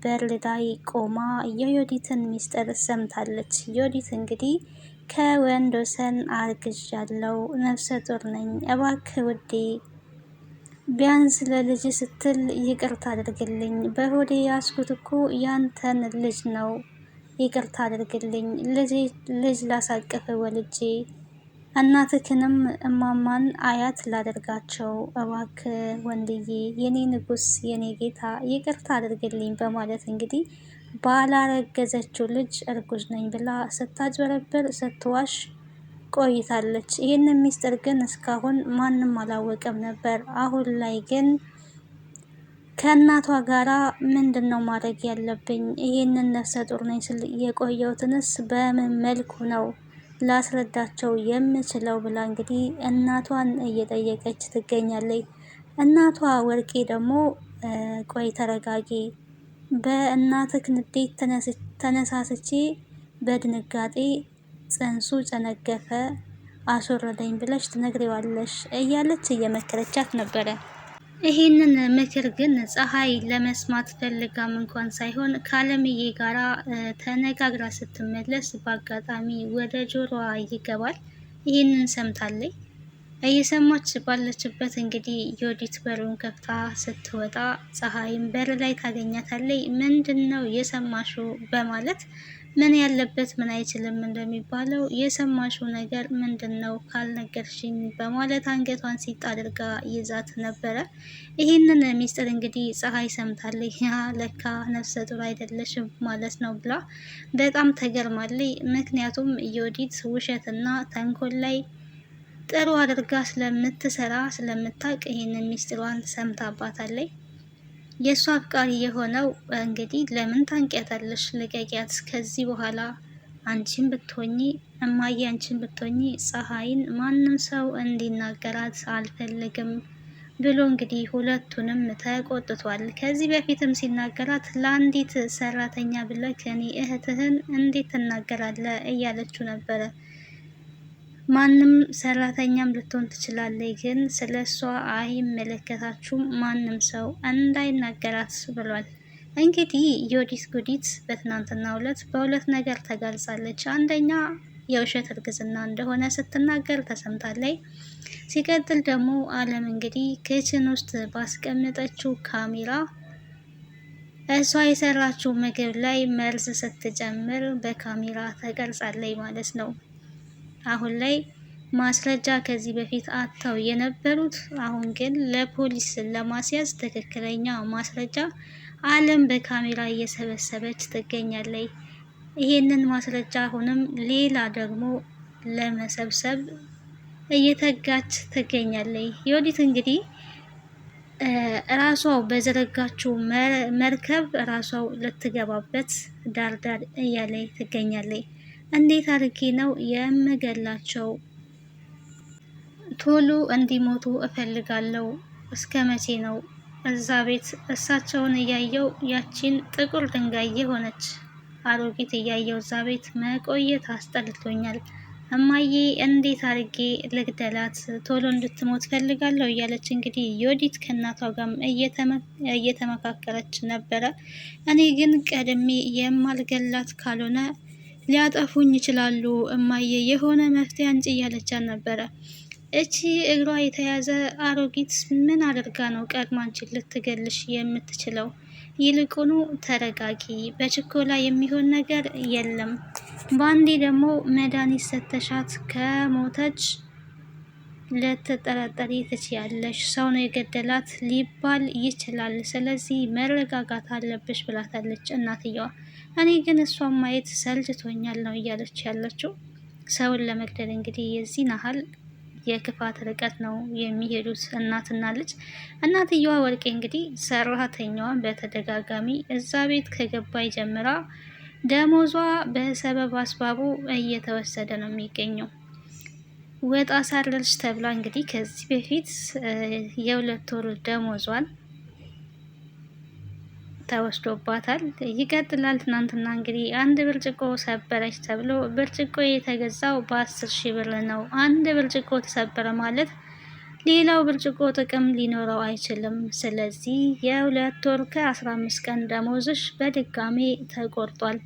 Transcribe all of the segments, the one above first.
በር ላይ ቆማ የዮዲትን ሚስጥር ሰምታለች። ዮዲት እንግዲህ ከወንዶሰን አርግዣለሁ፣ ነፍሰ ጡር ነኝ፣ እባክህ ውዴ ቢያንስ ለልጅ ስትል ይቅርታ አድርግልኝ፣ በሆዴ ያስኩት እኮ ያንተን ልጅ ነው፣ ይቅርታ አድርግልኝ፣ ልጅ ላሳቅፍ ወልጄ እናትክንም እማማን አያት ላደርጋቸው፣ እባክህ ወንድዬ፣ የኔ ንጉስ፣ የኔ ጌታ ይቅርታ አድርግልኝ በማለት እንግዲህ ባላረገዘችው ልጅ እርጉዝ ነኝ ብላ ስታጭበረብር ስትዋሽ ቆይታለች። ይህንን ሚስጥር ግን እስካሁን ማንም አላወቀም ነበር። አሁን ላይ ግን ከእናቷ ጋራ ምንድን ነው ማድረግ ያለብኝ? ይህንን ነፍሰ ጡር ነኝ ስል የቆየሁትንስ በምን መልኩ ነው ላስረዳቸው የምችለው ብላ እንግዲህ እናቷን እየጠየቀች ትገኛለች። እናቷ ወርቄ ደግሞ ቆይ ተረጋጊ፣ በእናትህ ንዴት ተነሳስቼ በድንጋጤ ጽንሱ ጨነገፈ አስወረደኝ ብለሽ ትነግሪዋለሽ እያለች እየመከረቻት ነበረ። ይህንን ምክር ግን ፀሐይ ለመስማት ፈልጋም እንኳን ሳይሆን ከአለምዬ ጋራ ተነጋግራ ስትመለስ በአጋጣሚ ወደ ጆሮዋ ይገባል። ይህንን ሰምታለች። እየሰማች ባለችበት እንግዲህ ዮዲት በሩን ከፍታ ስትወጣ ፀሐይም በር ላይ ታገኛታለች። ምንድን ነው የሰማሽው? በማለት ምን ያለበት ምን አይችልም እንደሚባለው የሰማሽው ነገር ምንድን ነው ካልነገርሽኝ በማለት አንገቷን ሲጥ አድርጋ ይዛት ነበረ። ይህንን ሚስጥር እንግዲህ ፀሐይ ሰምታለች። ለካ ነፍሰ ጡር አይደለሽም ማለት ነው ብላ በጣም ተገርማለች። ምክንያቱም ዮዲት ውሸትና ተንኮል ላይ ጥሩ አድርጋ ስለምትሰራ ስለምታውቅ ይህንን ሚስጥሯን ሰምታባታለች። የእሷ አፍቃሪ የሆነው እንግዲህ ለምን ታንቂያታለሽ? ልቀቂያት። ከዚህ በኋላ አንቺን ብትሆኚ እማዬ አንቺን ብትሆኚ ፀሐይን ማንም ሰው እንዲናገራት አልፈልግም ብሎ እንግዲህ ሁለቱንም ተቆጥቷል። ከዚህ በፊትም ሲናገራት ለአንዲት ሰራተኛ ብለህ እኔ እህትህን እንዴት ትናገራለህ እያለችው ነበረ። ማንም ሰራተኛም ልትሆን ትችላለች፣ ግን ስለ እሷ አይመለከታችሁም፣ ማንም ሰው እንዳይናገራት ብሏል። እንግዲህ ዮዲት ጉዲት በትናንትናው ዕለት በሁለት ነገር ተጋልጻለች። አንደኛ የውሸት እርግዝና እንደሆነ ስትናገር ተሰምታለች። ሲቀጥል ደግሞ አለም እንግዲህ ክችን ውስጥ ባስቀመጠችው ካሜራ እሷ የሰራችው ምግብ ላይ መርዝ ስትጨምር በካሜራ ተቀርጻለች ማለት ነው። አሁን ላይ ማስረጃ ከዚህ በፊት አጥተው የነበሩት አሁን ግን ለፖሊስ ለማስያዝ ትክክለኛ ማስረጃ አለም በካሜራ እየሰበሰበች ትገኛለች። ይሄንን ማስረጃ አሁንም ሌላ ደግሞ ለመሰብሰብ እየተጋች ትገኛለች። ዮዲት እንግዲህ ራሷው በዘረጋችው መርከብ ራሷው ልትገባበት ዳርዳር እያለች ትገኛለች። እንዴት አድርጌ ነው የምገላቸው? ቶሎ እንዲሞቱ እፈልጋለሁ። እስከ መቼ ነው እዛ ቤት እሳቸውን እያየው ያቺን ጥቁር ድንጋይ የሆነች አሮጊት እያየው እዛ ቤት መቆየት አስጠልቶኛል። እማዬ እንዴት አድርጌ ልግደላት? ቶሎ እንድትሞት ፈልጋለሁ እያለች እንግዲህ ዮዲት ከእናቷ ጋርም እየተመካከረች ነበረ። እኔ ግን ቀድሜ የማልገላት ካልሆነ ሊያጠፉኝ ይችላሉ እማዬ፣ የሆነ መፍትሄ አንጭ እያለቻት ነበረ። እቺ እግሯ የተያዘ አሮጊት ምን አድርጋ ነው ቀድማ አንቺን ልትገልሽ የምትችለው? ይልቁኑ ተረጋጊ፣ በችኮላ የሚሆን ነገር የለም። በአንዴ ደግሞ መድኃኒት ሰተሻት ከሞተች ልትጠረጠሪ ትችያለሽ። ሰው ነው የገደላት ሊባል ይችላል። ስለዚህ መረጋጋት አለብሽ ብላታለች እናትየዋ። እኔ ግን እሷን ማየት ሰልችቶኛል ነው እያለች ያለችው። ሰውን ለመግደል እንግዲህ የዚህ ናህል የክፋት ርቀት ነው የሚሄዱት እናትና ልጅ። እናትየዋ ወርቄ እንግዲህ ሰራተኛዋን በተደጋጋሚ እዛ ቤት ከገባይ ጀምራ ደሞዟ በሰበብ አስባቡ እየተወሰደ ነው የሚገኘው። ወጣ ሳለች ተብላ እንግዲህ ከዚህ በፊት የሁለት ወር ደሞዟን ተወስዶባታል። ይቀጥላል። ትናንትና እንግዲህ አንድ ብርጭቆ ሰበረች ተብሎ ብርጭቆ የተገዛው በ10 ሺህ ብር ነው። አንድ ብርጭቆ ተሰበረ ማለት ሌላው ብርጭቆ ጥቅም ሊኖረው አይችልም። ስለዚህ የ2 ወር ከ15 ቀን ደሞዝሽ በድጋሜ ተቆርጧል።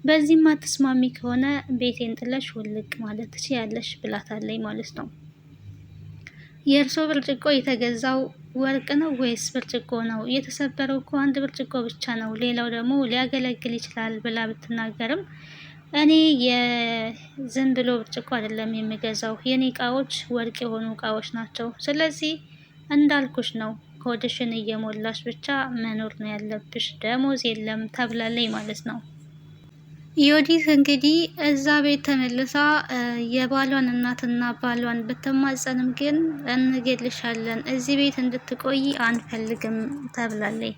በዚህም አትስማሚ ከሆነ ቤቴን ጥለሽ ውልቅ ማለት ትችያለሽ ብላታለች ማለት ነው። የእርሶ ብርጭቆ የተገዛው ወርቅ ነው ወይስ ብርጭቆ ነው? የተሰበረው እኮ አንድ ብርጭቆ ብቻ ነው፣ ሌላው ደግሞ ሊያገለግል ይችላል ብላ ብትናገርም እኔ የዝም ብሎ ብርጭቆ አይደለም የሚገዛው፣ የኔ እቃዎች ወርቅ የሆኑ እቃዎች ናቸው። ስለዚህ እንዳልኩሽ ነው፣ ሆድሽን እየሞላሽ ብቻ መኖር ነው ያለብሽ፣ ደሞዝ የለም ተብላለች ማለት ነው። ዮዲት እንግዲህ እዛ ቤት ተመልሳ የባሏን እናትና ባሏን ብትማጸንም ግን እንገልሻለን፣ እዚህ ቤት እንድትቆይ አንፈልግም ተብላለች።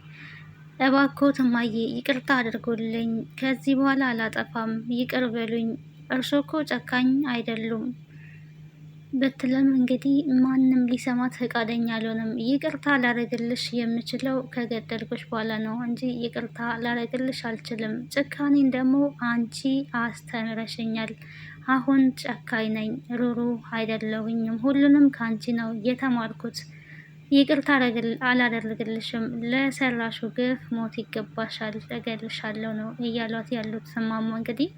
እባክዎት እማዬ ይቅርታ አድርጎልኝ፣ ከዚህ በኋላ አላጠፋም፣ ይቅር በሉኝ፣ እርሶ እኮ ጨካኝ አይደሉም ብትለም እንግዲህ ማንም ሊሰማት ፈቃደኛ አልሆነም። ይቅርታ ላረግልሽ የምችለው ከገደልኩሽ በኋላ ነው እንጂ ይቅርታ ላረግልሽ አልችልም። ጭካኔን ደግሞ አንቺ አስተምረሽኛል። አሁን ጨካኝ ነኝ፣ ሩሩ አይደለሁኝም። ሁሉንም ከአንቺ ነው የተማርኩት። ይቅርታ አላደርግልሽም፣ ለሰራሹ ግፍ ሞት ይገባሻል፣ እገልሻለሁ ነው እያሏት ያሉት እማማ እንግዲህ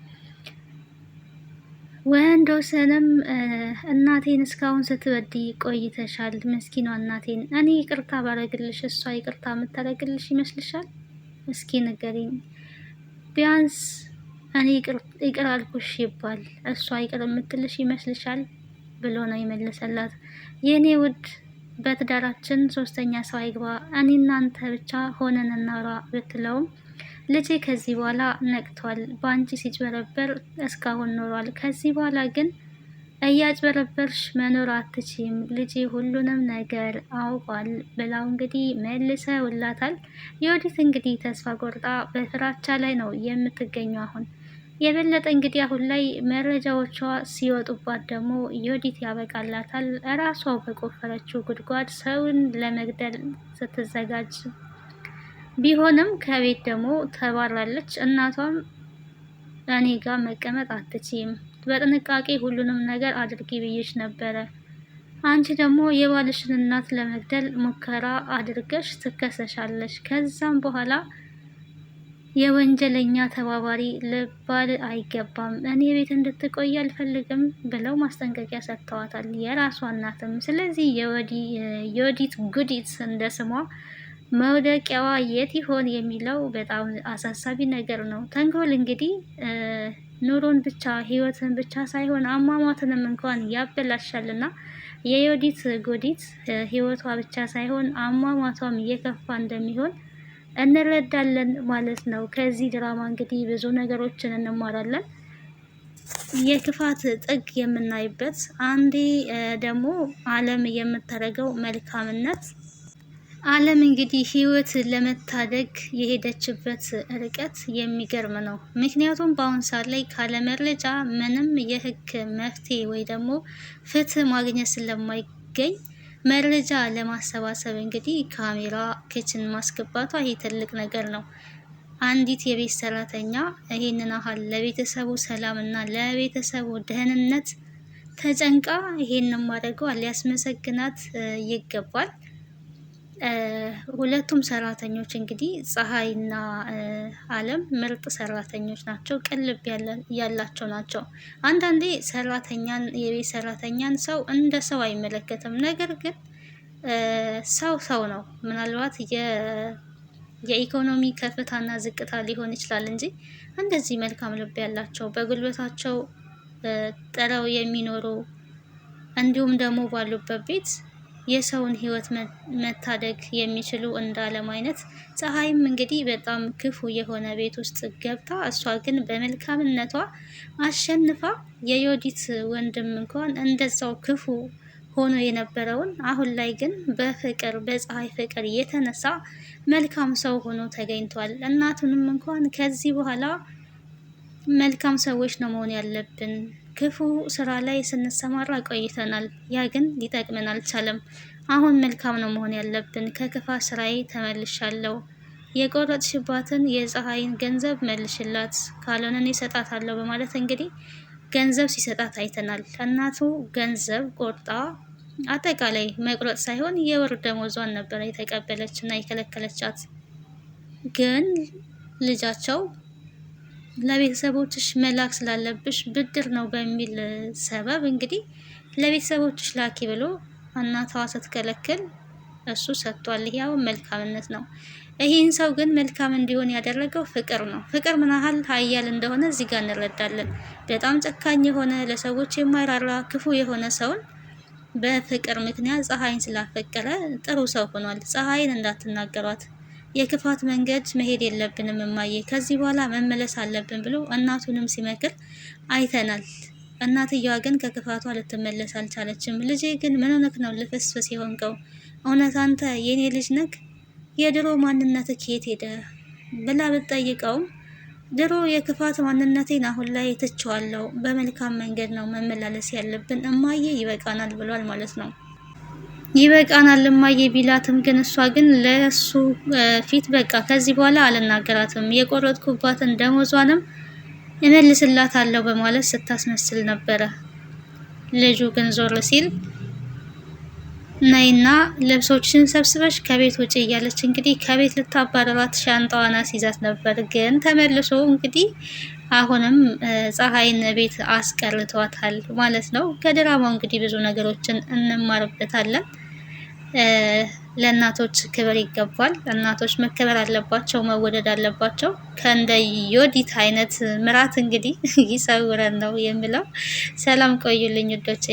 ወንዶሰንም እናቴን እስካሁን ስትወዲ ቆይተሻል፣ ምስኪኗ እናቴን። እኔ ይቅርታ ባረግልሽ እሷ ይቅርታ የምታደርግልሽ ይመስልሻል? እስኪ ንገሪኝ። ቢያንስ እኔ ይቅር አልኩሽ ይባል እሷ ይቅር የምትልሽ ይመስልሻል? ብሎ ነው የመለሰላት። የእኔ ውድ በትዳራችን ሶስተኛ ሰው አይግባ፣ እኔ እናንተ ብቻ ሆነን እናውራ ብትለውም ልጄ ከዚህ በኋላ ነቅቷል። በአንቺ ሲጭበረበር እስካሁን ኖሯል። ከዚህ በኋላ ግን እያጭበረበርሽ መኖር አትችም። ልጄ ሁሉንም ነገር አውቋል ብላው እንግዲህ መልሰውላታል። ዮዲት እንግዲህ ተስፋ ቆርጣ በፍራቻ ላይ ነው የምትገኘው። አሁን የበለጠ እንግዲህ አሁን ላይ መረጃዎቿ ሲወጡባት ደግሞ ዮዲት ያበቃላታል። እራሷ በቆፈረችው ጉድጓድ ሰውን ለመግደል ስትዘጋጅ ቢሆንም ከቤት ደግሞ ተባራለች። እናቷም እኔ ጋር መቀመጥ አትችይም፣ በጥንቃቄ ሁሉንም ነገር አድርጊ ብዬሽ ነበረ። አንቺ ደግሞ የባልሽን እናት ለመግደል ሙከራ አድርገሽ ትከሰሻለሽ። ከዛም በኋላ የወንጀለኛ ተባባሪ ልባል አይገባም፣ እኔ ቤት እንድትቆይ አልፈልግም ብለው ማስጠንቀቂያ ሰጥተዋታል፣ የራሷ እናትም። ስለዚህ የዮዲት ጉዲት እንደ ስሟ መውደቂያዋ የት ይሆን የሚለው በጣም አሳሳቢ ነገር ነው። ተንኮል እንግዲህ ኑሮን ብቻ ህይወትን ብቻ ሳይሆን አሟሟትንም እንኳን ያበላሻልና የዮዲት ጉዲት ህይወቷ ብቻ ሳይሆን አሟሟቷም እየከፋ እንደሚሆን እንረዳለን ማለት ነው። ከዚህ ድራማ እንግዲህ ብዙ ነገሮችን እንማራለን። የክፋት ጥግ የምናይበት፣ አንዴ ደግሞ አለም የምታደርገው መልካምነት፣ አለም እንግዲህ ህይወት ለመታደግ የሄደችበት ርቀት የሚገርም ነው። ምክንያቱም በአሁን ሰዓት ላይ ካለ መረጃ ምንም የህግ መፍትሄ ወይ ደግሞ ፍትህ ማግኘት ስለማይገኝ መረጃ ለማሰባሰብ እንግዲህ ካሜራ ክችን ማስገባቷ ይሄ ትልቅ ነገር ነው። አንዲት የቤት ሰራተኛ ይሄንን አህል ለቤተሰቡ ሰላም እና ለቤተሰቡ ደህንነት ተጨንቃ ይሄንን ማድረጓ ሊያስመሰግናት ይገባል። ሁለቱም ሰራተኞች እንግዲህ ፀሐይና አለም ምርጥ ሰራተኞች ናቸው። ቅልብ ያላቸው ናቸው። አንዳንዴ ሰራተኛን የቤት ሰራተኛን ሰው እንደ ሰው አይመለከትም። ነገር ግን ሰው ነው። ምናልባት የኢኮኖሚ ከፍታና ዝቅታ ሊሆን ይችላል እንጂ እንደዚህ መልካም ልብ ያላቸው በጉልበታቸው ጥረው የሚኖሩ እንዲሁም ደግሞ ባሉበት ቤት የሰውን ህይወት መታደግ የሚችሉ እንደ አለም አይነት ፀሐይም እንግዲህ በጣም ክፉ የሆነ ቤት ውስጥ ገብታ እሷ ግን በመልካምነቷ አሸንፋ የዮዲት ወንድም እንኳን እንደዛው ክፉ ሆኖ የነበረውን አሁን ላይ ግን በፍቅር በፀሐይ ፍቅር የተነሳ መልካም ሰው ሆኖ ተገኝቷል። እናቱንም እንኳን ከዚህ በኋላ መልካም ሰዎች ነው መሆን ያለብን፣ ክፉ ስራ ላይ ስንሰማራ ቆይተናል፣ ያ ግን ሊጠቅመን አልቻለም። አሁን መልካም ነው መሆን ያለብን፣ ከክፋት ስራዬ ተመልሻለሁ፣ የቆረጥሽባትን የፀሐይን ገንዘብ መልሽላት፣ ካልሆነ እኔ እሰጣታለሁ በማለት እንግዲህ ገንዘብ ሲሰጣት አይተናል። እናቱ ገንዘብ ቆርጣ አጠቃላይ መቁረጥ ሳይሆን የወር ደመወዟን ነበረ የተቀበለች እና የከለከለቻት። ግን ልጃቸው ለቤተሰቦችሽ መላክ ስላለብሽ ብድር ነው በሚል ሰበብ እንግዲህ ለቤተሰቦችሽ ላኪ ብሎ እናቷ ስትከለክል እሱ ሰጥቷል። ያው መልካምነት ነው። ይህን ሰው ግን መልካም እንዲሆን ያደረገው ፍቅር ነው። ፍቅር ምን ያህል ኃያል እንደሆነ እዚህ ጋር እንረዳለን። በጣም ጨካኝ የሆነ ለሰዎች የማይራራ ክፉ የሆነ ሰውን በፍቅር ምክንያት ፀሐይን ስላፈቀረ ጥሩ ሰው ሆኗል። ፀሐይን እንዳትናገሯት፣ የክፋት መንገድ መሄድ የለብንም እማዬ፣ ከዚህ በኋላ መመለስ አለብን ብሎ እናቱንም ሲመክር አይተናል። እናትየዋ ግን ከክፋቷ ልትመለስ አልቻለችም። ልጄ ግን ምን ሆነክ ነው ልፍስፍስ የሆንከው? እውነት አንተ የኔ ልጅ ነክ? የድሮ ማንነት ከየት ሄደ ብላ ብትጠይቀውም ድሮ የክፋት ማንነቴን አሁን ላይ ትቼዋለሁ፣ በመልካም መንገድ ነው መመላለስ ያለብን እማዬ፣ ይበቃናል ብሏል ማለት ነው። ይበቃናል እማዬ ቢላትም ግን እሷ ግን ለሱ ፊት በቃ ከዚህ በኋላ አልናገራትም፣ የቆረጥኩባትን ደሞዟንም እመልስላታለሁ በማለት ስታስመስል ነበረ። ልጁ ግን ዞር ሲል ነይና ልብሶችን ሰብስበሽ ከቤት ውጭ እያለች እንግዲህ ከቤት ልታባረራት ሻንጣዋን አስይዛት ነበር። ግን ተመልሶ እንግዲህ አሁንም ፀሐይን ቤት አስቀርቷታል ማለት ነው። ከድራማው እንግዲህ ብዙ ነገሮችን እንማርበታለን። ለእናቶች ክብር ይገባል። እናቶች መከበር አለባቸው፣ መወደድ አለባቸው። ከእንደ ዮዲት አይነት ምራት እንግዲህ ይሰውረን ነው የምለው። ሰላም ቆዩልኝ ውዶቼ።